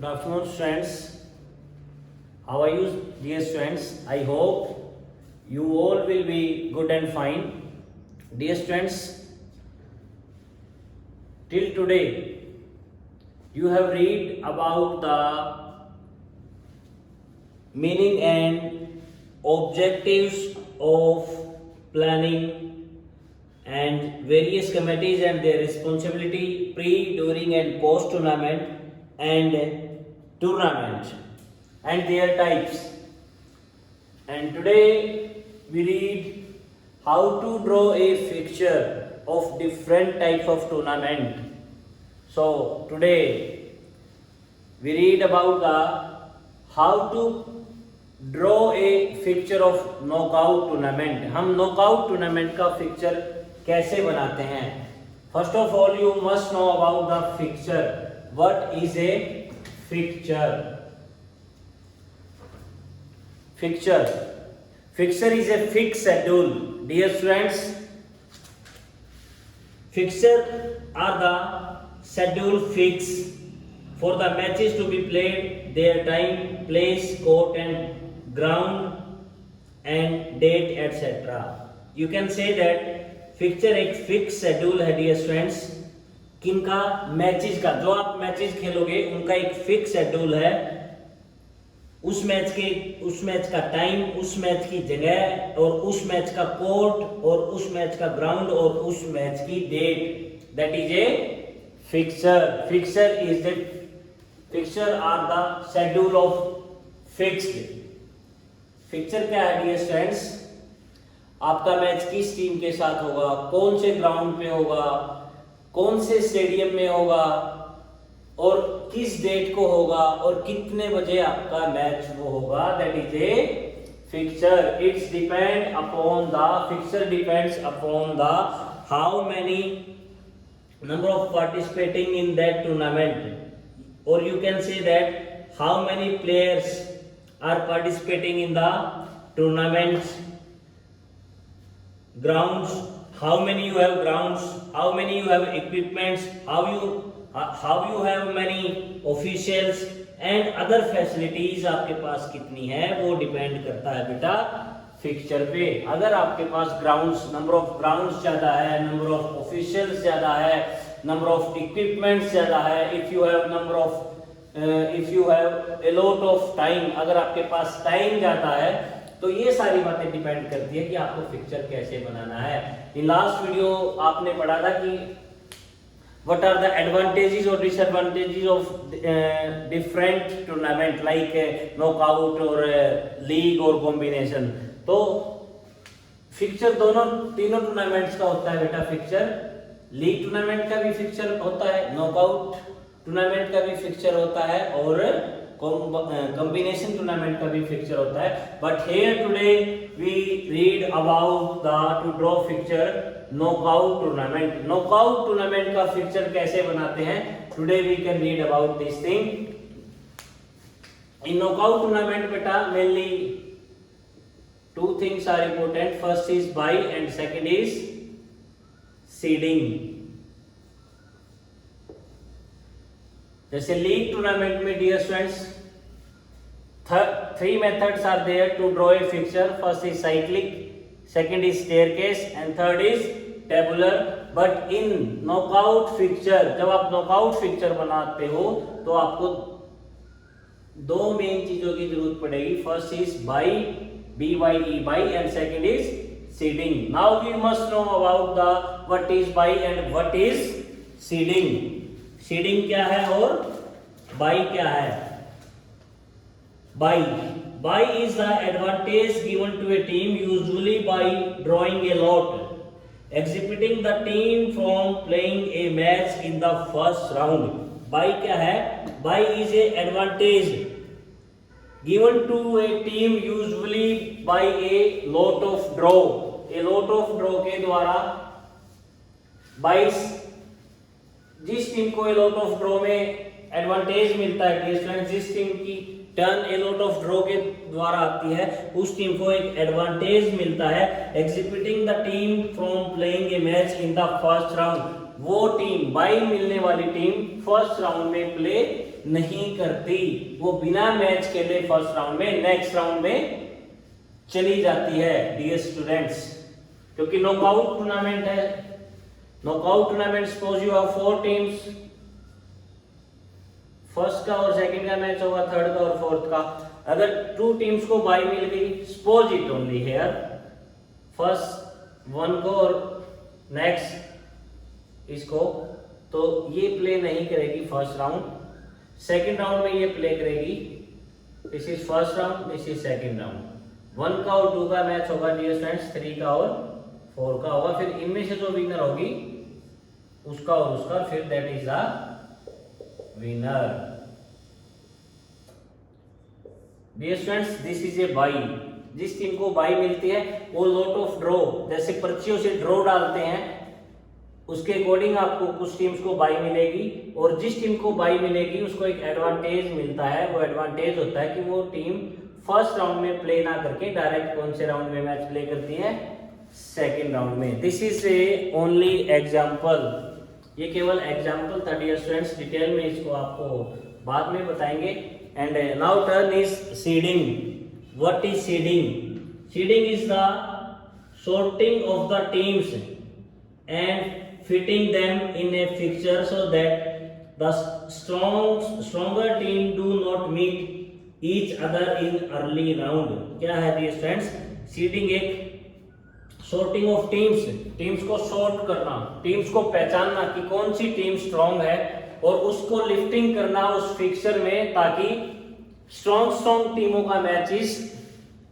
Good afternoon, students. How are you, dear students? I hope you all will be good and fine. Dear students, till today you have read about the meaning and objectives of planning and various committees and their responsibility pre, during and post tournament and tournament and their types. And today we read how to draw a fixture of different types of tournament. So today we read about the how to draw a fixture of knockout tournament. हम knockout tournament का fixture कैसे बनाते हैं? First of all, you must know about the fixture. What is a fixture? Fixture is a fixed schedule. Dear students, fixture are the schedule fixed for the matches to be played, their time, place, court and ground and date etc. You can say that fixture एक fixed schedule है dear students. किनका? Matches का. जो आप matches खेलोगे उनका एक fix schedule है. उस मैच का टाइम, उस मैच की जगह और उस मैच का कोर्ट और उस मैच का ग्राउंड और उस मैच की date. That is a fixer. Fixer are the schedule of fixed. Fixer क्या है डियर स्टूडेंट्स? आपका मैच किस टीम के साथ होगा, कौन से ग्राउंड पे होगा, कौन से स्टेडियम में होगा और किस डेट को होगा और कितने बजे आपका मैच वो होगा. That is a fixer. It's depend upon the fixer depends upon the how many number of participating in that tournament, or you can say that how many players are participating in the tournament. Grounds, how many you have grounds, how many you have equipments, how you have many officials and other facilities आपके पास कितनी है वो depend करता है बेटा fixture पे. अगर आपके पास ग्राउंड्स, नंबर ऑफ ग्राउंड्स ज्यादा है, नंबर ऑफ ऑफिशियल्स ज्यादा है, नंबर ऑफ इक्विपमेंट्स ज्यादा है, if you have a lot of time, अगर आपके पास टाइम ज्यादा है, तो ये सारी बातें डिपेंड करती है कि आपको फिक्सचर कैसे बनाना है. इन लास्ट वीडियो आपने पढ़ा था कि what are the advantages or disadvantages of different tournament like knockout or league or combination. तो फिक्सचर तीनों टूर्नामेंट्स का होता है बेटा फिक्सचर. लीग टूर्नामेंट का भी फिक्सचर होता है, नॉकआउट टूर्नामेंट का भी फिक्सचर होता है और कॉम्बिनेशन टूर्नामेंट का भी फिक्सचर होता है. But here today we read about the to draw fixture knockout tournament. Knockout tournament का फिक्सचर कैसे बनाते हैं, today we can read about this thing. In knockout tournament बेटा mainly two things are important. First is bye and second is seeding. जैसे league tournament में dear students three methods are there to draw a fixture. First is cyclic, second is staircase and third is tabular. But in knockout fixture, जब आप knockout fixture बनाते हो तो आपको दो main चीजों की जरूरत पड़ेगी. First is bye, BYE bye and second is seeding. Now we must know about the what is bye and what is seeding. Seeding क्या है और bye क्या है? Bye is the advantage given to a team usually by drawing a lot, exhibiting the team from playing a match in the first round. Bye क्या है? Bye is a advantage given to a team usually by a lot of draw. A lot of draw के द्वारा 22 जिस टीम को a lot of draw में advantage मिलता है, जिस टीम की turn a lot of draw के द्वारा आती है, उस टीम को एक एडवांटेज मिलता है। Exhibiting the team from playing a match in the first round, वो टीम बाई मिलने वाली टीम फर्स्ट राउंड में प्ले नहीं करती, वो बिना मैच के लिए फर्स्ट राउंड में नेक्स्ट राउंड में चली जाती है डियर स्टूडेंट्स, क्योंकि नॉकआउट टूर्नामेंट है। Knockout tournament suppose you have 4 teams, first का और सेकंड का मैच होगा, थर्ड का और फोर्थ का। अगर 2 टीम्स को बाई मिल गई, suppose it only here, first 1 को और नेक्स्ट इसको, तो ये प्ले नहीं करेगी फर्स्ट राउंड, सेकंड राउंड में ये प्ले करेगी। This is first round, this is second round. 1 का और 2 का मैच होगा डियर फ्रेंड्स, 3 का और 4 का होगा। फिर इनमें से जो विनर होगी उसका और उसका, फिर that is the winner. Dear students, this is a bye. जिस टीम को बाई मिलती है वो लॉट ऑफ ड्रॉ, जैसे पर्चियों से ड्रॉ डालते हैं, उसके अकॉर्डिंग आपको कुछ टीम्स को बाई मिलेगी, और जिस टीम को बाई मिलेगी उसको एक एडवांटेज मिलता है। वो एडवांटेज होता है कि वो टीम फर्स्ट राउंड में प्ले ना करके डायरेक्ट कौन से राउंड में मैच प्ले करती है, सेकेंड राउंड में। This is A only example, ये केवल एग्जाम्पल था डियर स्टूडेंट्स, डिटेल में इसको आपको बाद में बताएंगे। And now turn is seeding. What is seeding? Seeding is the sorting of the teams and fitting them in a fixture so that the stronger team do not meet each other in early round। क्या है dear friends? Seeding एक sorting of teams, teams को sort करना, teams को पहचानना कि कौन सी team strong है, और उसको लिफ्टिंग करना उस फिक्सर में, ताकि स्ट्रॉन्ग टीमों का मैचेस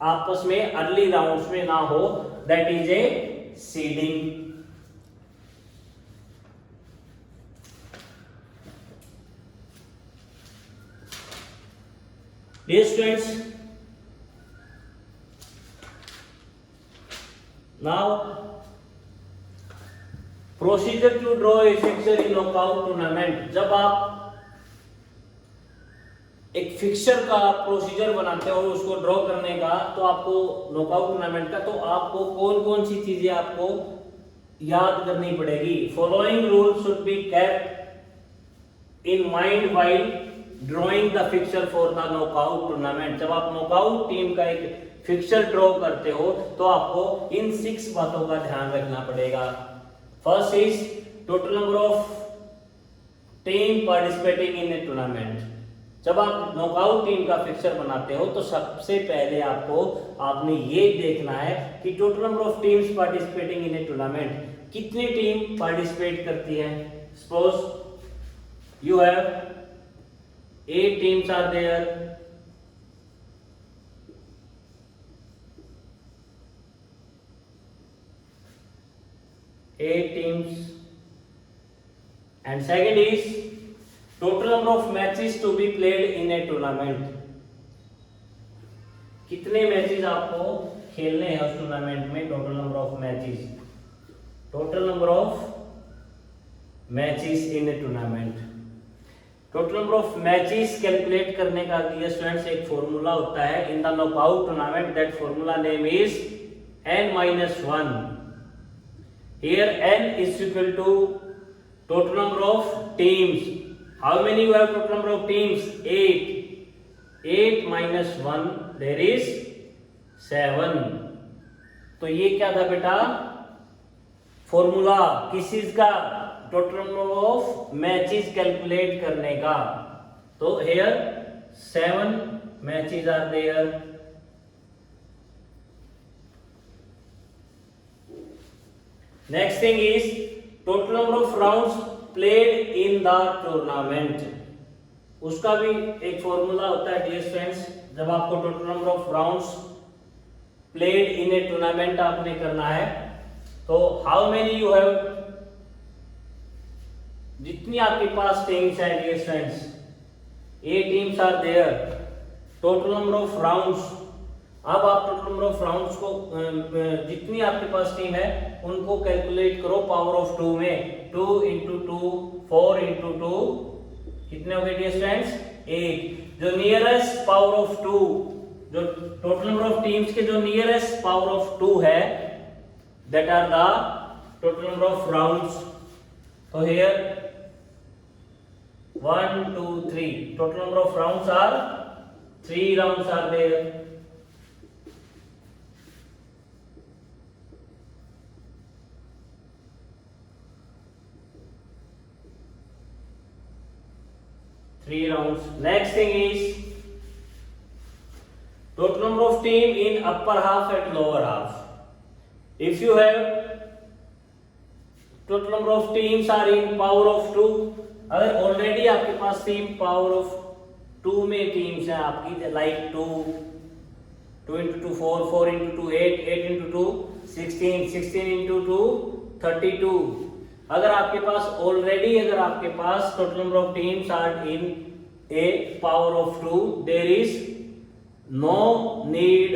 आपस में अर्ली राउंड्स में ना हो। That is A seeding. Dear students, now procedure to draw a fixture in knockout tournament। जब आप एक फिक्सर का प्रोसीजर बनाते हो उसको ड्रॉ करने का, तो आपको नॉकआउट टूर्नामेंट का, तो आपको कौन कौन सी चीजें आपको याद करनी पड़ेगी। Following rule should be kept in mind while drawing the fixer for the knockout tournament. जब आप नॉकआउट टीम का एक फिक्सर ड्रॉ करते हो तो आपको इन 6 बातों का ध्यान रखना पड़ेगा। First is total number of team participating in a tournament. जब आप नॉकआउट टीम का फिक्सर बनाते हो तो सबसे पहले आपने ये देखना है कि total number of teams participating in a tournament, कितनी टीम पार्टिसिपेट करती है। Suppose you have 8 teams are there, 8 teams, and second is total number of matches to be played in a tournament। कितने मैचेस आपको खेलने हैं उस tournament में, total number of matches, total number of matches in a tournament. Total number of matches calculate करने का dear students एक formula होता है in the knockout tournament. That formula name is n-1। Here n is equal to total number of teams. How many you have total number of teams? 8. 8 minus 1 there is 7। तो ये क्या था बेटा, formula किस चीज का, total number of matches calculate करने का। तो here 7 matches are there. Next thing is total number of rounds played in the tournament। उसका भी एक फॉर्मूला होता है डियर फ्रेंड्स। जब आपको total number of rounds played in a tournament आपने करना है, तो हाउ मेनी यू हैव, जितनी आपके पास टीम्स है dear friends, 8 teams are there, total number of rounds. अब आप टोटल नंबर ऑफ राउंड्स को जितनी आपके पास टीम है उनको कैलकुलेट करो पावर ऑफ 2 में। 2 into 2 4 into 2 कितने हो गए डियर फ्रेंड्स, 8। जो नियरेस्ट पावर ऑफ 2, जो टोटल नंबर ऑफ टीम्स के जो नियरेस्ट पावर ऑफ 2 है, that are the total number of rounds. तो here 1 2 3 total number of rounds are 3 rounds are there. Three rounds. Next thing is total number of team in upper half and lower half. If you have total number of teams are in power of 2, अगर already आपके पास team power of 2 में teams हैं आपकी, like 2 into 2 4, 4 into 2 8, 8 into 2 16, 16 into 2 32। अगर आपके पास already अगर आपके पास total number of teams are in a power of 2, there is no need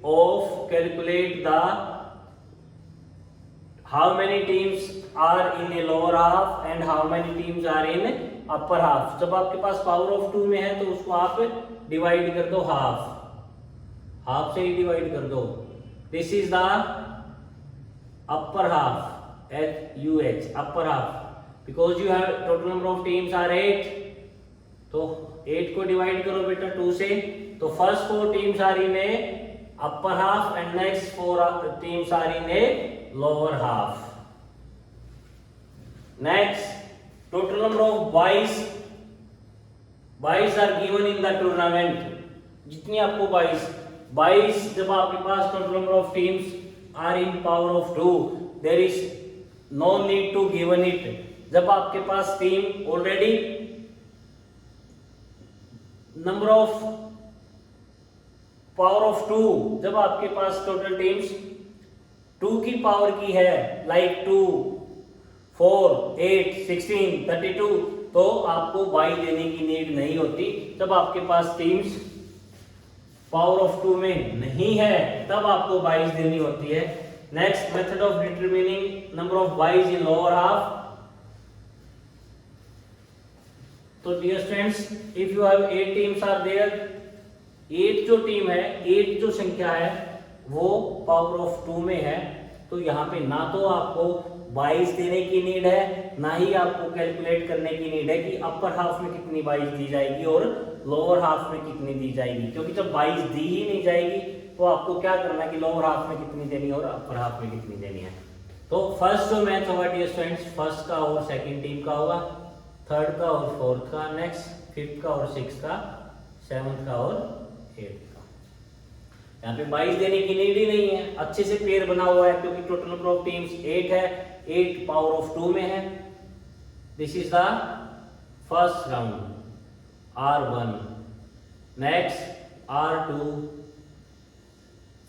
of calculate the how many teams are in a lower half and how many teams are in upper half. जब आपके पास power of 2 में है तो उसको आप divide कर दो half, half से ही डिवाइड कर दो। This is the upper half, HUH, upper half, because you have total number of teams are 8, तो 8 को डिवाइड करो बेटा 2 से, तो first 4 teams are in a upper half and next 4 teams are in a lower half. Next, total number of boys are given in the tournament। जितनी आपको 22 जब आपके पास total number of teams are in power of 2, there is no need to given it। जब आपके पास team already number of power of 2, जब आपके पास टोटल टीम्स 2 की पावर की है, लाइक 2 4 8 16 32, तो आपको 22 देने की नीड नहीं होती। जब आपके पास टीम्स पावर ऑफ 2 में नहीं है तब आपको 22 देनी होती है। Next, method of determining number of boys in lower half. तो dear students, if you have 8 teams are there, 8 जो टीम है, 8 जो संख्या है वो पावर ऑफ 2 में है, तो यहाँ पे ना तो आपको 22 देने की नीड है, ना ही आपको कैलकुलेट करने की नीड है कि अपर हाफ में कितनी 22 दी जाएगी और लोअर हाफ में कितनी दी जाएगी। क्योंकि जब 22 दी ही नहीं जाएगी तो आपको क्या करना है कि लोअर हाफ में कितनी देनी है और अपर हाफ में कितनी देनी है। तो फर्स्ट जो मैथ होगा डियर स्टूडेंट्स, फर्स्ट का और सेकंड टीम का होगा, थर्ड का और फोर्थ का, नेक्स्ट फिफ्थ का और सिक्स का, सेवंथ का और एट्थ का। यहाँ पे 22 देने की नीड ही नहीं है, अच्छे से पेयर बना हुआ है क्योंकि टोटल नंबर ऑफ टीम्स 8 है, 8 पावर ऑफ 2 में है। This is the first round R1, next R2।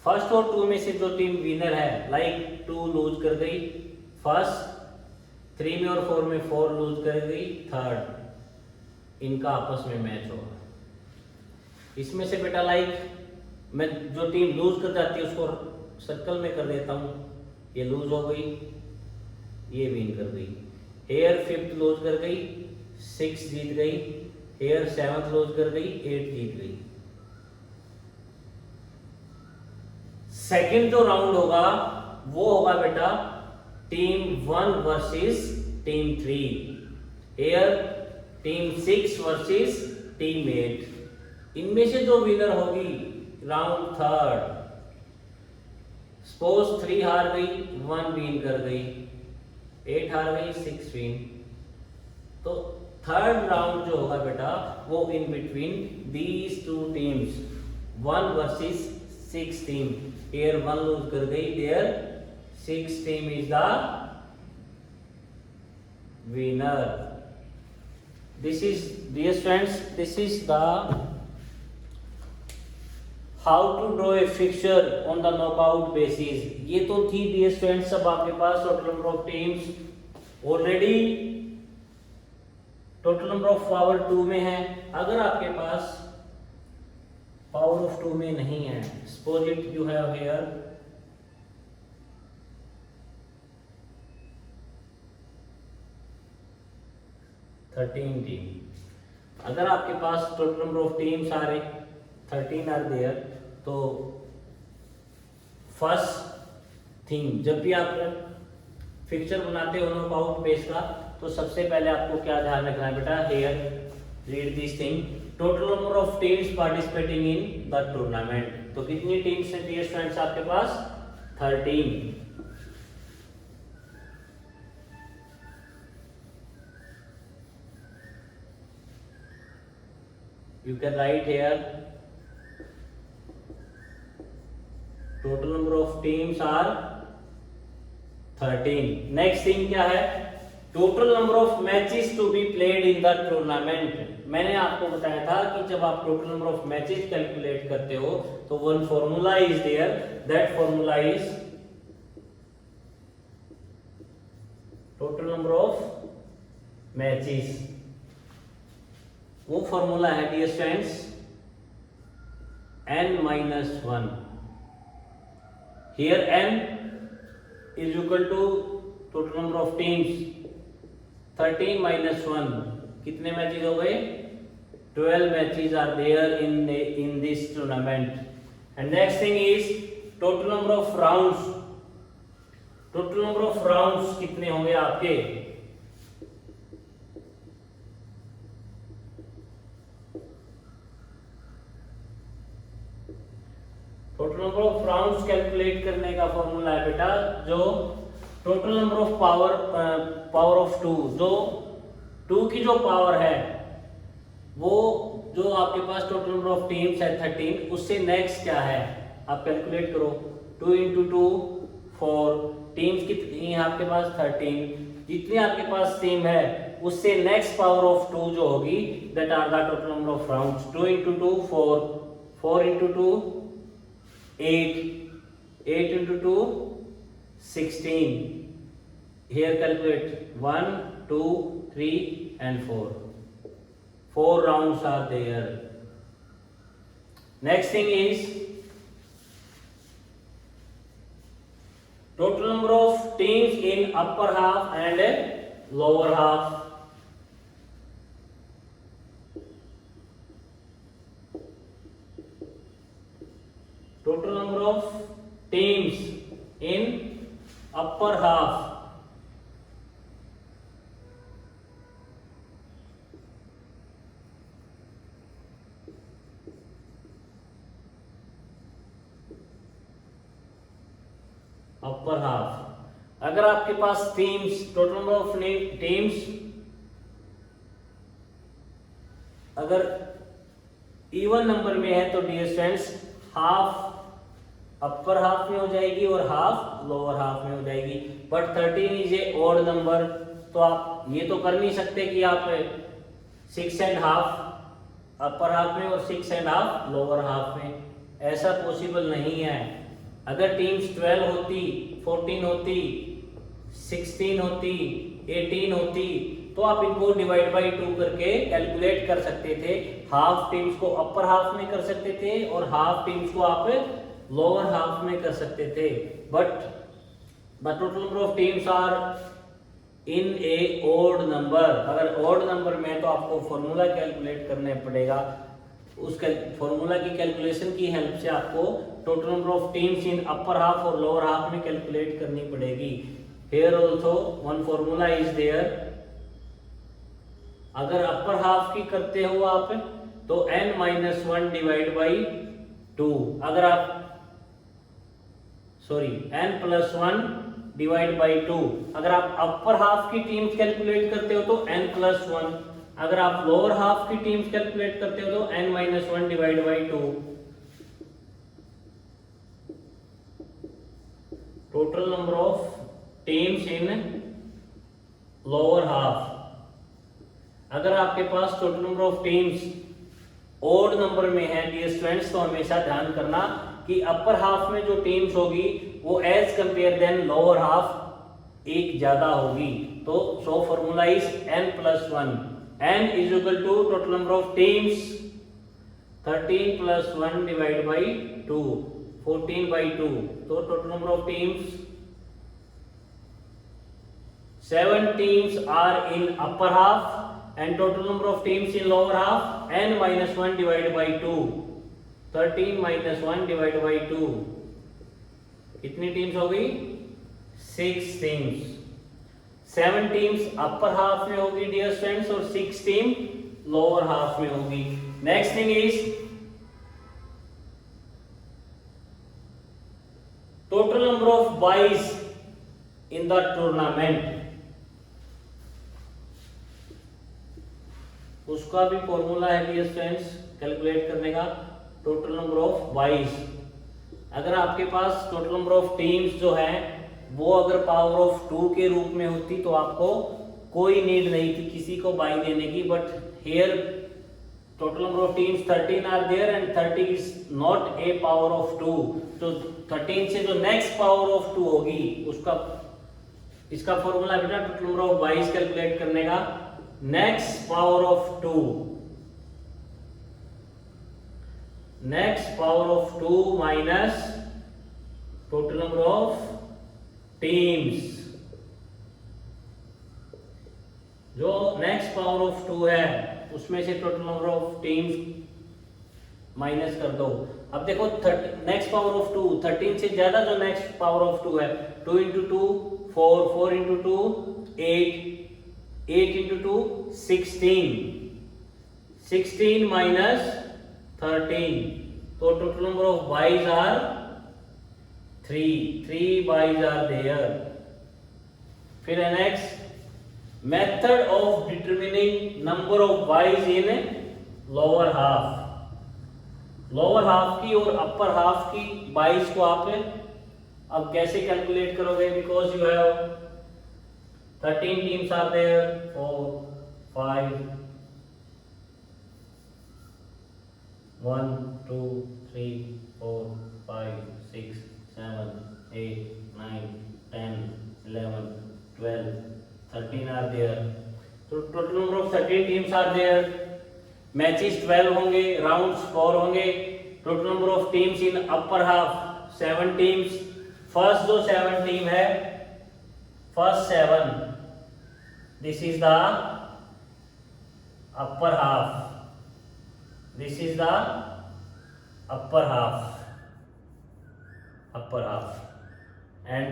First और 2 में से जो टीम विनर है, लाइक 2 लूज कर गई फर्स्ट, 3 में और 4 में 4 लूज कर गई थर्ड, इनका आपस में मैच होगा। इसमें से बेटा लाइक मैं जो टीम लूज कर जाती है उसको सर्कल में कर देता हूँ, ये लूज हो गई, ये विन कर गई। हेयर 5th लूज कर गई, 6 जीत गई, हेयर 7th लूज कर गई, 8 जीत गई। सेकेंड जो राउंड होगा वो होगा बेटा team 1 versus team 3, air team 6 versus team 8। इनमें से जो विनर होगी राउंड थर्ड, सपोज 3 हार गई, 1 विन कर गई, 8 हार गई, 6 विन। तो थर्ड राउंड जो होगा बेटा वो in between these 2 teams, 1 versus 6 team. Here 1 lose कर गई, there 6 team is the winner। This is, dear friends, this is the how to draw a fixture on the knockout basis। ये तो थी dear friends सब आपके पास total number of teams, already total number of power 2 में है। अगर आपके पास power of 2 में नहीं है, suppose it you have here 13 team, अगर आपके पास total number of teams are 13 are there, तो फर्स्ट थिंग जब भी आप फिक्चर बनाते हो नॉकआउट बेस का, तो सबसे पहले आपको क्या ध्यान रखना है बेटा, here read this thing, total number of teams participating in the tournament. तो कितनी टीम्स हैं डियर स्टूडेंट्स आपके पास? 13। You can write here total number of teams are 13. Next thing क्या है? Total number of matches to be played in the tournament. मैंने आपको बताया था कि जब आप total number of matches calculate करते हो तो one formula is there. That formula is total number of matches. वो फॉर्मूला है dear students n-1। Here n is equal to total number of teams 13 - 1, कितने मैचेस हो गए? 12 matches are there in this tournament. And next thing is total number of rounds. Total number of rounds कितने होंगे आपके? Total number of rounds calculate करने का formula है बेटा, जो total number of power of 2, जो 2 की जो पावर है वो जो आपके पास टोटल नंबर ऑफ टीम्स है 13, उससे नेक्स्ट क्या है आप कैलकुलेट करो। 2 × 2 4, टीम्स कितनी है आपके पास? 13। जितनी आपके पास टीम है उससे नेक्स्ट पावर ऑफ 2 जो होगी, that are the total number of rounds. 2 × 2 4, 4 × 2 8, 8 × 2 16. Here calculate 1, 2, 3 and 4. 4 rounds are there. Next thing is total number of teams in upper half and lower half. Total number of teams in upper half. Upper half. अगर आपके पास teams, total number of teams अगर even number में है तो dear students half upper half में हो जाएगी और हाफ लोअर हाफ में हो जाएगी। But 13 is a odd number, तो आप ये तो कर नहीं सकते कि आप 6½ अपर हाफ में और 6½ लोअर हाफ में, ऐसा पॉसिबल नहीं है। अगर टीम्स 12 होती, 14 होती, 16 होती, 18 होती, तो आप इनको डिवाइड बाई 2 करके कैलकुलेट कर सकते थे। हाफ टीम्स को अपर हाफ में कर सकते थे और हाफ टीम्स को आप लोअर हाफ में कर सकते थे। But the total number of teams are in a odd number. अगर ओड नंबर में है तो आपको फॉर्मूला कैलकुलेट करना पड़ेगा। उसका फॉर्मूला की कैलकुलेशन की हेल्प से आपको total number of teams in upper half और लोअर हाफ में कैलकुलेट करनी पड़ेगी। Here also one formula is there. अगर अपर हाफ की करते हो आप तो n-1 डिवाइड बाई 2। अगर आप n+1 डिवाइड बाई 2। अगर आप अपर हाफ की टीम्स कैलकुलेट करते हो तो n+1। अगर आप लोअर हाफ की टीम्स कैलकुलेट करते हो तो n-1 divide by 2। Total number of teams in lower half. अगर आपके पास total number of teams odd number में है डियर स्टूडेंट्स, तो हमेशा ध्यान करना कि अपर हाफ में जो टीम्स होगी वो as compare then lower half एक ज्यादा होगी। तो so formula is n+1। n is equal to total number of teams 13 + 1 divide by 2, 14/2। तो total number of teams 7 teams are in upper half and total number of teams in lower half n minus 1 divided by 2. 13 minus 1 divided by 2. कितनी teams हो गई? 6 teams. 7 teams upper half में होगी dear students और 6 team lower half में होगी. Next thing is total number of boys in the tournament. उसका भी फॉर्मूला है डियर स्टूडेंट्स कैलकुलेट करने का. टोटल नंबर ऑफ बॉयज, अगर आपके पास टोटल नंबर ऑफ टीम्स जो है वो अगर पावर ऑफ 2 के रूप में होती तो आपको कोई नीड नहीं थी किसी को बाई देने की. But here total number of teams 13 are there and 30 is not a power of 2. तो 13 से जो नेक्स्ट पावर ऑफ 2 होगी उसका इसका फॉर्मूला बेटा total number of boys calculate करने का. Next power of 2, next power of 2 minus total number of teams. जो नेक्स्ट पावर ऑफ 2 है उसमें से total number of teams minus कर दो. अब देखो नेक्स्ट पावर ऑफ 2, 13 से ज्यादा जो नेक्स्ट पावर ऑफ 2 है. 2 इंटू 2 4, 4 इंटू 2 8, 8 इंटू 2 16, 16 माइनस 13. तो total number of byes are 3 byes are there. फिर next method of determining number of boys in lower half. Lower half की और अपर हाफ की boys को आप अब कैसे कैलकुलेट करोगे? Because you have 13 teams are there. 4 5 1 2 3 4 5 6 7 8 9 10 11 12 13 are there. So total number of 13 teams are there. Matches 12 होंगे, rounds 4 होंगे. Total number of teams in upper half 7 teams. First जो 7 team है, first 7. This is the upper half. This is the upper half. Upper half. And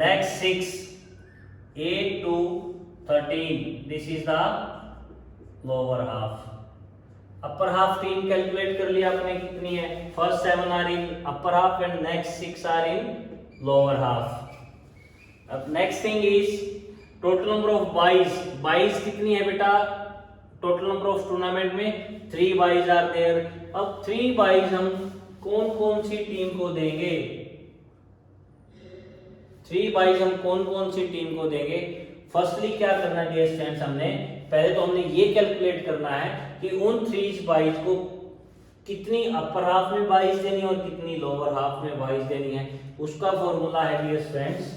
next 6. 8 to 13. This is the lower half. Upper half team calculate कर लिया आपने कितनी है. First 7 are in upper half and next 6 are in lower half. अब next thing is total number of byes. Byes कितनी है बेटा total number of tournament में? 3 बॉयज आर देयर. अब 3 बॉयज हम कौन कौन सी टीम को देंगे? 3 बॉयज हम कौन कौन सी टीम को देंगे? फर्स्टली क्या करना डियर स्टूडेंट्स, हमने पहले तो हमने ये कैलकुलेट करना है कि उन 3 बॉयज को कितनी अपर हाफ में बॉयज देनी है और कितनी लोअर हाफ में बॉयज देनी है. उसका फॉर्मूला है dear students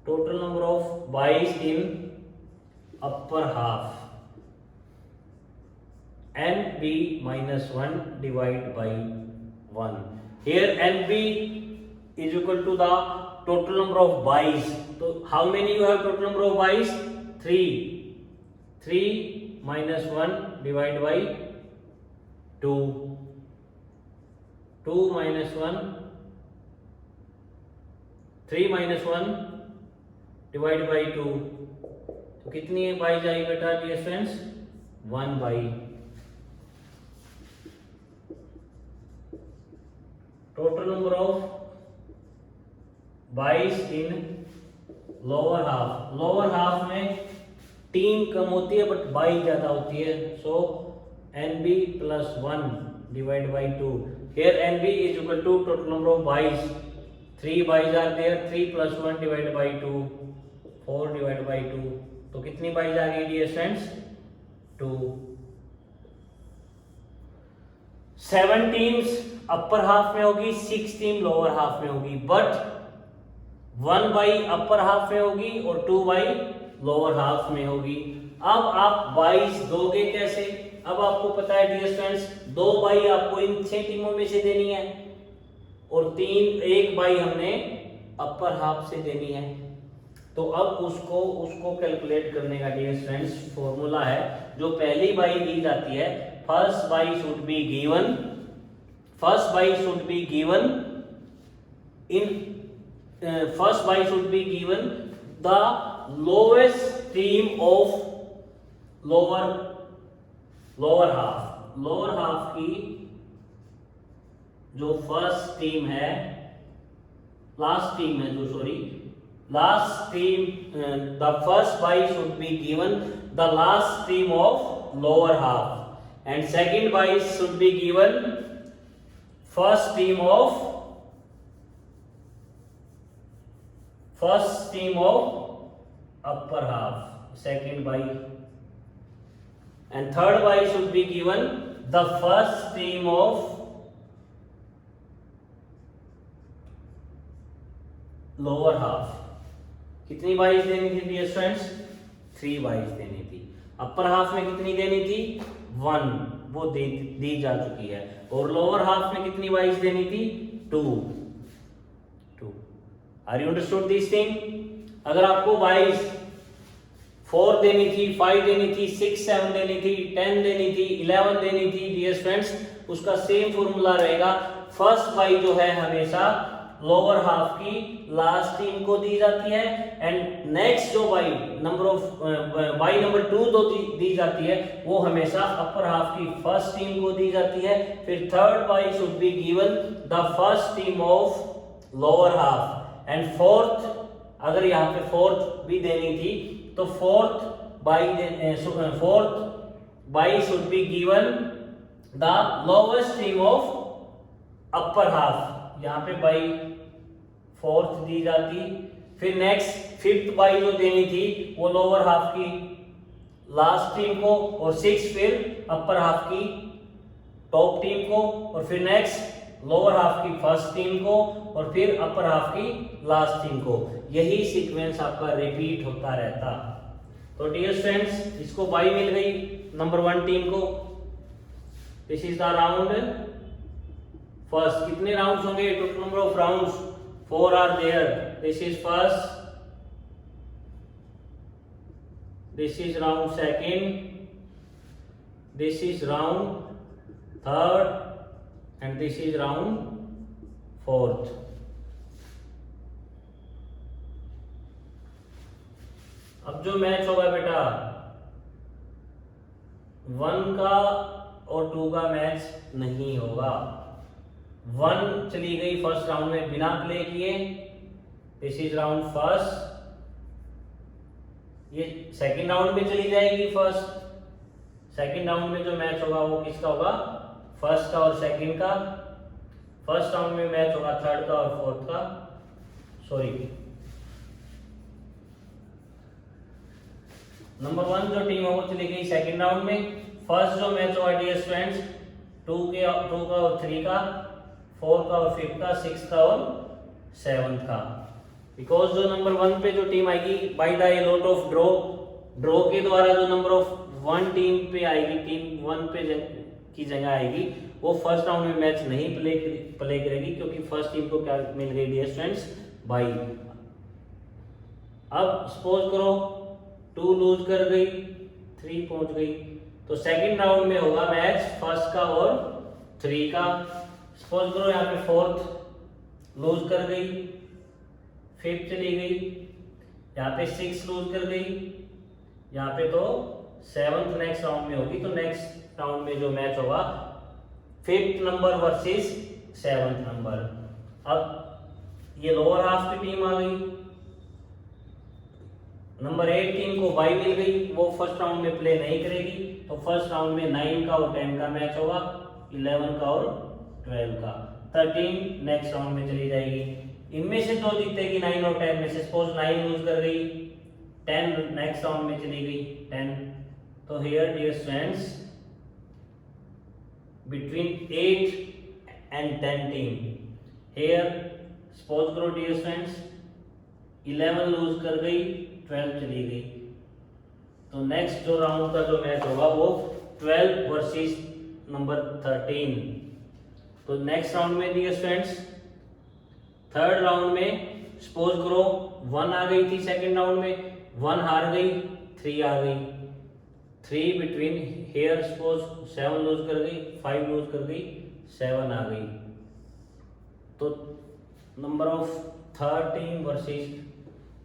total number of boys in upper half NB minus 1 divided by 1. Here NB is equal to the total number of boys. So how many you have total number of boys? 3. 3 minus 1 divided by 2. 2 minus 1. 3 minus 1 divided by 2. तो कितनी है bye जाएगी बेटा dear friends? 1 bye. Total number of boys in lower half. Lower half में team कम होती है but by ज्यादा होती है. सो NB plus 1 divided by 2. Here NB is equal to total number of boys. 3 boys are there. 3 plus 1 divided by 2. 4 divided by 2. तो कितनी boys आ गई dear friends? 2. 7 teams upper half में होगी, 6 टीम लोअर हाफ में होगी. बट 1 बाई अपर हाफ में होगी और 2 बाई लोअर हाफ में होगी. अब आप बाईस दोगे कैसे? अब आपको पता है डियर स्टूडेंट्स 2 बाई आपको इन 6 टीमों में से देनी है और 1 बाई हमने अपर हाफ से देनी है. तो अब उसको उसको कैलकुलेट करने का डियर स्टूडेंट्स फॉर्मूला है, जो पहली बाई दी जाती है, first by should be given, first by should be given in first by should be given the lowest stream of lower half की जो फर्स्ट स्ट्रीम है, लास्ट स्ट्रीम है जो sorry last stream, the first by should be given the last stream of lower half and second by should be given first stream of upper half, second by, and third by should be given the first stream of lower half. कितनी buys देनी थी dear students? 3 buys देनी थी। अपर half में कितनी देनी थी? 1, वो दी जा चुकी है। और लोअर हाफ में कितनी बाइज देनी थी? 2। Are you understood this thing? अगर आपको बाइज 4 देनी थी, 5 देनी थी, 6, 7 देनी थी, 10 देनी थी, 11 देनी थी डियर स्टूडेंट्स, उसका सेम फॉर्मूला रहेगा। फर्स्ट बाई जो है हमेशा लोअर हाफ की लास्ट टीम को दी जाती है, एंड नेक्स्ट जो by number of by number 2 जो दी जाती है वो हमेशा अपर हाफ की फर्स्ट टीम को दी जाती है। फिर third by should be given the first team of lower half, and fourth, अगर यहाँ पे फोर्थ भी देनी थी तो fourth by should be given the lowest stream of upper half, यहाँ पे बाई फोर्थ दी जाती। फिर नेक्स्ट फिफ्थ बाई जो देनी थी वो लोअर हाफ की लास्ट टीम को, और 6 फिर अपर हाफ की टॉप टीम को, और फिर नेक्स्ट लोअर हाफ की फर्स्ट टीम को, और फिर अपर हाफ की लास्ट टीम को। यही सीक्वेंस आपका रिपीट होता रहता। तो डियर स्टूडेंट्स, इसको बाई मिल गई नंबर 1 टीम को। This is the round first. कितने राउंड्स होंगे? Total number of rounds 4 are there. This is first, this is round second, this is round third, and this is round 4th. अब जो match होगा बेटा 1 का और 2 का मैच नहीं होगा। 1 चली गई फर्स्ट राउंड में बिना प्ले किए, दिस इज राउंड फर्स्ट। ये सेकंड राउंड में चली जाएगी फर्स्ट। सेकंड राउंड में जो मैच होगा वो किसका होगा? फर्स्ट का और सेकंड का। फर्स्ट राउंड में मैच होगा थर्ड का और फोर्थ का, सॉरी नंबर 1 जो टीम है वो चली गई सेकंड राउंड में। फर्स्ट जो मैच होगा डियर स्टूडेंट्स 2 का और 3 का, 4 का और 5 का, 6 का और 7 का। बिकॉज जो नंबर 1 पे जो टीम आएगी by the lot of draw के द्वारा जो नंबर ऑफ 1 टीम पे आएगी, टीम 1 पे की जगह आएगी, वो फर्स्ट राउंड में मैच नहीं प्ले करेगी, क्योंकि फर्स्ट टीम को क्या मिल गई डियर स्टूडेंट्स? बाई। अब सपोज करो 2 लूज कर गई, 3 पहुंच गई, तो सेकंड राउंड में होगा मैच फर्स्ट का और 3 का। सपोज करो यहाँ पे 4th लूज कर गई, 5th चली गई, यहाँ पे 6 लूज कर गई, यहाँ पे तो 7th नेक्स्ट राउंड में होगी। तो नेक्स्ट राउंड में जो मैच होगा 5th number versus 7th number. अब ये लोअर हाफ की टीम आ गई, नंबर 8 टीम को बाई मिल गई, वो फर्स्ट राउंड में प्ले नहीं करेगी। तो फर्स्ट राउंड में 9 का और 10 का मैच होगा, 11 का और 12 का। 13 नेक्स्ट राउंड में चली जाएगी। इनमें से जो जीतेगी 9 और 10 में से, सपोज 9 लूज कर गई, 10 नेक्स्ट राउंड में चली गई 10। तो here dear students between 8 and 10 team, here suppose करो dear students 11 लूज कर गई, 12 चली गई, तो नेक्स्ट जो राउंड का जो मैच होगा वो 12 वर्सेस नंबर 13। तो नेक्स्ट राउंड में डियर स्टूडेंट्स थर्ड राउंड में सपोज करो 1 आ गई थी सेकंड राउंड में, 1 हार गई, 3 आ गई, 3 बिटवीन हेयर सपोज 7 लूज कर गई, 5 लूज कर गई, 7 आ गई। तो number of third team versus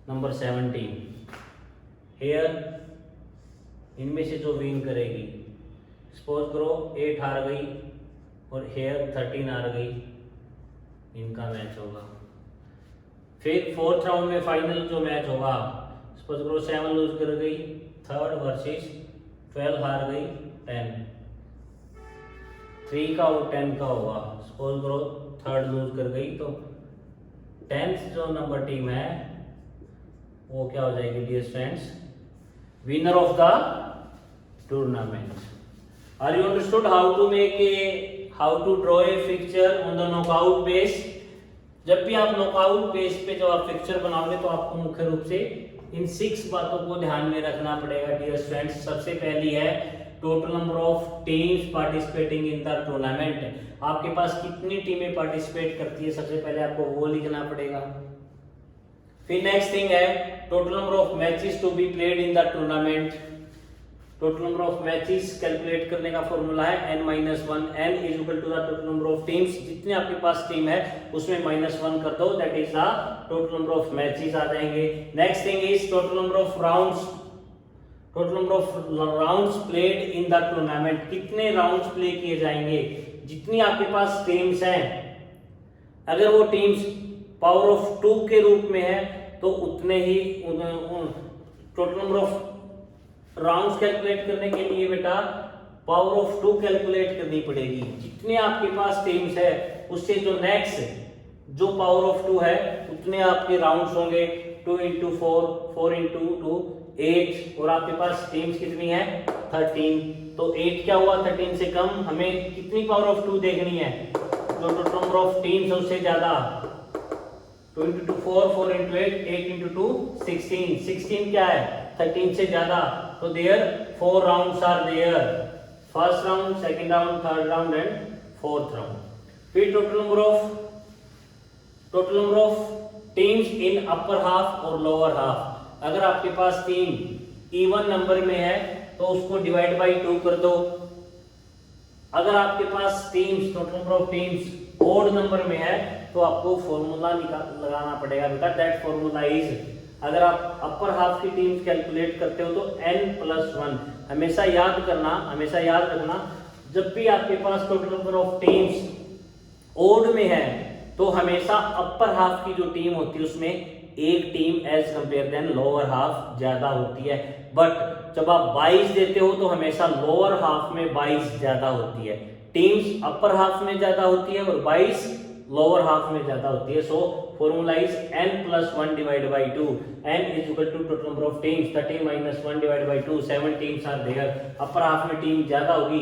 number 17, here इनमें से जो विन करेगी, सपोज करो 8 हार गई और हेयर 13 हार गई, इनका मैच होगा। फिर फोर्थ राउंड में फाइनल जो मैच होगा, सपोज करो 7 लूज कर गई, थर्ड वर्सेस 12 हार गई, 10, 3 का और 10 का होगा। सपोज करो थर्ड लूज कर गई, तो 10th जो नंबर टीम है वो क्या हो जाएगी dear friends, winner of the tournament. Are you understood how to draw a fixture on the knockout base. जब भी आप नॉकआउट बेस पे जब आप फिक्चर बनाओगे तो आपको मुख्य रूप से इन 6 बातों को ध्यान में रखना पड़ेगा डियर फ्रेंड्स। सबसे पहली है total number of teams participating in the tournament. आपके पास कितनी टीमें पार्टिसिपेट करती है, सबसे पहले आपको वो लिखना पड़ेगा। फिर नेक्स्ट थिंग है total number of matches to be played in the tournament. Total number of matches calculate करने का फॉर्मूला है n-1, n is equal to the total number of teams. जितने आपके पास टीम है उसमें -1 कर दो, that is the total number of matches आ जाएंगे। Next thing is total number of rounds, total number of rounds played in the tournament. कितने राउंड्स प्ले किए जाएंगे, जितनी आपके पास टीम्स हैं, अगर वो टीम्स पावर ऑफ 2 के रूप में है तो उतने ही total number of rounds calculate करने के लिए बेटा पावर ऑफ 2 कैलकुलेट करनी पड़ेगी। जितने आपके पास टीम्स है उससे जो नेक्स्ट जो पावर ऑफ 2 है उतने आपके राउंड्स होंगे। 2 into 4, 4 into 2, 8, और आपके पास टीम्स कितनी है 13, तो 8 क्या हुआ 13 से कम। हमें कितनी पावर ऑफ 2 देखनी है, जो टोटल नंबर ऑफ टीम्स है उससे ज्यादा। 2 into 2 4, 4 into 8, 8 into 2 16, 16 क्या है 13 से ज्यादा, तो there 4 rounds are there, first round, second round, third round and fourth round. फिर total number of teams in upper half और लोअर हाफ। अगर आपके पास टीम इवन नंबर में है तो उसको डिवाइड बाय 2 कर दो। अगर आपके पास teams total number of teams odd number में है तो आपको फॉर्मूला लगाना पड़ेगा बेटा, दैट फॉर्मूला इज, अगर आप अपर हाफ की टीम्स कैलकुलेट करते हो तो n+1। हमेशा याद रखना जब भी आपके पास total number of teams odd में है तो हमेशा अपर हाफ की जो टीम होती है उसमें एक team as compare then lower half ज्यादा होती है। बट जब आप 22 देते हो तो हमेशा लोअर हाफ में 22 ज्यादा होती है। टीम्स अपर हाफ में ज्यादा होती है और 22 लोअर हाफ में ज्यादा होती है। So formula is n+1 divide by 2। n is equal to total number of teams 30 - 1 divide by 2। 7 teams are there, upper half में टीम ज्यादा होगी,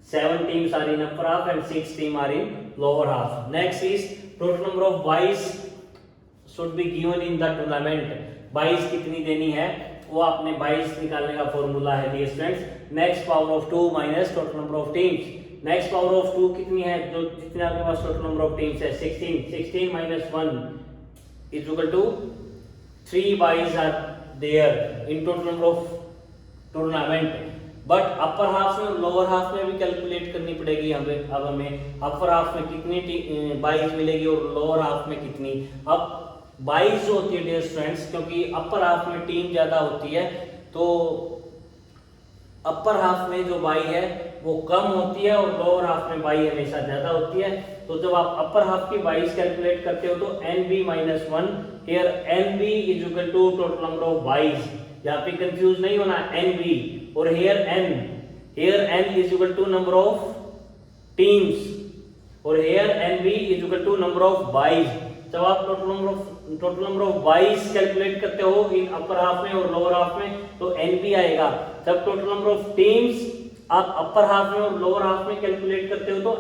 7 teams are in upper half and 6 teams are in lower half. Next is total number of buys should be given in the tournament. Buys कितनी देनी है वो आपने buys निकालने का फॉर्मूला है dear friends. Next power of 2 minus total number of teams. Next power of 2 कितनी है, जो जितने आपके पास total number of teams है 16. 16 minus 1 is equal to 3 buys are there in total number of tournament. But upper half में और lower half में भी कैलकुलेट करनी पड़ेगी हमें। अब हमें अपर हाफ में कितनी बाइज मिलेगी और लोअर हाफ में कितनी। अब बाइज जो होती है डियर फ्रेंड्स, क्योंकि अपर हाफ में टीम ज्यादा होती है तो अपर हाफ में जो बाई है वो कम होती है और लोअर हाफ में बाई हमेशा ज्यादा होती है। तो जब आप अपर हाफ की बाइज कैलकुलेट करते हो तो nb-1 here nb is equal to total number of byes. यहाँ पे कंफ्यूज नहीं होना, nb और here n is equal to number of teams और here nb is equal to number of buys। जब आप total number of byes calculate करते हो इन अपर हाफ में और लोअर हाफ में तो nb आएगा। जब टोटल नंबर ऑफ टीम्स आप अपर हाफ में और लोअर हाफ में कैलकुलेट करते हो तो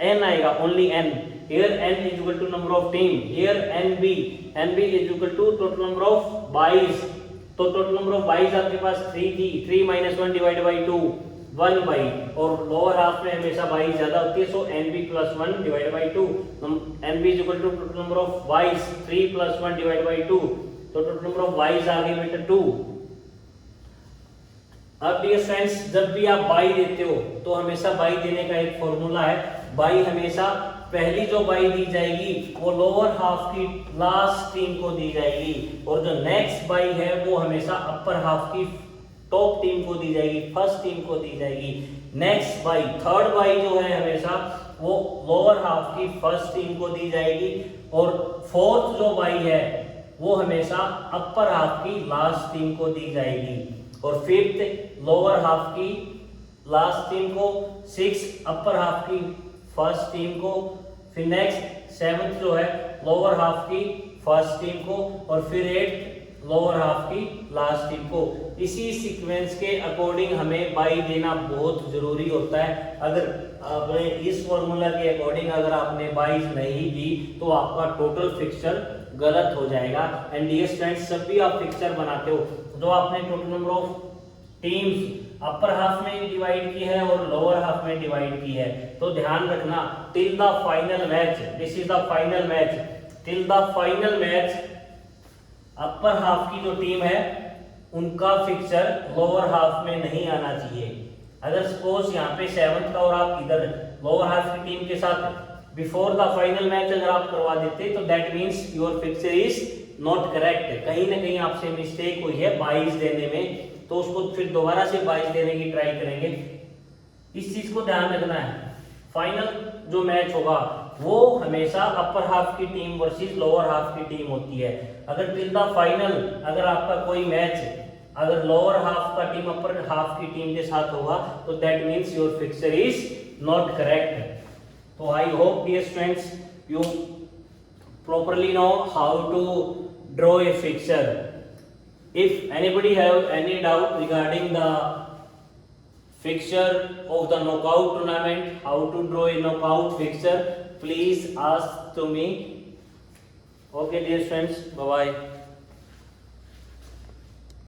n आएगा, only n। here n is equal to number of team, here nb is equal to total number of buys। तो टोटल नंबर ऑफ बाइज आपके पास 3 थी, 3 - 1 डिवाइड बाय 2 1 बाई, और लोअर हाफ में हमेशा बाई ज्यादा होती है, so N B plus 1 divide by 2, N B is equal to total number of byes 3 plus 1 divide by 2, तो टोटल नंबर ऑफ वाइज आ गई बेटा 2। अब डियर फ्रेंड्स, जब भी आप बाई देते हो तो हमेशा बाई देने का एक फॉर्मूला है, बाई हमेशा पहली जो बाई दी जाएगी वो लोअर हाफ की लास्ट टीम को दी जाएगी, और जो नेक्स्ट बाई है वो हमेशा अपर हाफ की टॉप टीम को दी जाएगी, फर्स्ट टीम को दी जाएगी। नेक्स्ट बाई, थर्ड बाई जो है हमेशा वो लोअर हाफ की फर्स्ट टीम को दी जाएगी, और फोर्थ जो बाई है वो हमेशा अपर हाफ की लास्ट टीम को दी जाएगी, और फिफ्थ लोअर हाफ की लास्ट टीम को, सिक्स अपर हाफ की फर्स्ट टीम को, फिर नेक्स्ट सेवंथ जो है लोअर हाफ की फर्स्ट टीम को, और फिर एट्थ लोअर हाफ की लास्ट टीम को। इसी सीक्वेंस के अकॉर्डिंग हमें बाई देना बहुत जरूरी होता है। अगर आपने इस फॉर्मूला के अकॉर्डिंग अगर आपने बाई नहीं दी तो आपका टोटल फिक्सचर गलत हो जाएगा। एंड डियर फ्रेंड्स, जब भी आप फिक्सचर बनाते हो तो आपने total number of teams upper half में डिवाइड की है और लोअर हाफ में डिवाइड की है, तो ध्यान रखना till the final match, this is the final match, till the final match upper half की जो टीम है उनका फिक्सचर लोअर हाफ में नहीं आना चाहिए। अगर सपोज यहाँ पे सेवंथ का और आप इधर लोअर हाफ की टीम के साथ बिफोर द फाइनल मैच अगर आप करवा देते तो that means your fixture is not correct, कहीं ना कहीं आपसे मिस्टेक हुई है बाइस देने में, तो उसको फिर दोबारा से बाइस देने की ट्राई करेंगे। इस चीज को ध्यान रखना है। फाइनल जो मैच होगा वो हमेशा अपर हाफ की टीम वर्सेस लोअर हाफ की टीम होती है। अगर टिल द फाइनल अगर आपका कोई मैच अगर लोअर हाफ का टीम अपर हाफ की टीम के साथ होगा तो that means your fixture is not correct. तो I hope dear students you properly know how to draw a fixture. If anybody have any doubt regarding the fixture of the knockout tournament, how to draw a knockout fixture, please ask to me. Okay dear friends, bye bye.